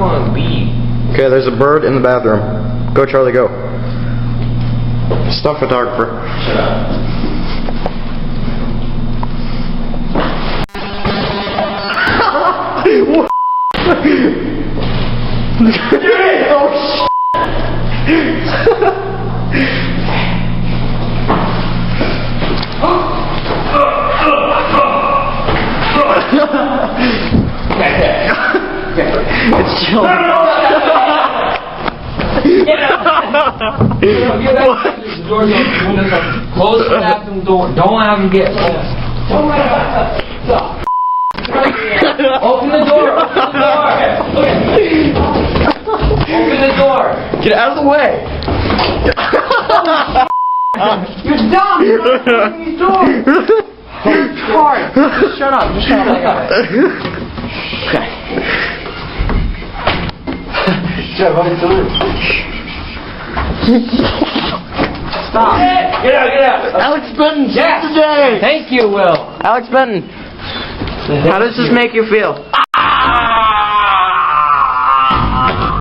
want to leave. Okay, there's a bird in the bathroom. Go, Charlie, go. Stuff photographer. Shut up. What? Oh, shit. It's chill. Get out. Close the bathroom door. Don't have him get. Open the door. Open the door. Get out of the way. You're dumb. You're not opening these doors. Hard. Just shut up. Just shut up. I got it. Okay. Judd, what are you doing? Stop. Get out. Get out. Alex Benton, Yes. today. Thank you, Will. Alex Benton, how does this make you feel?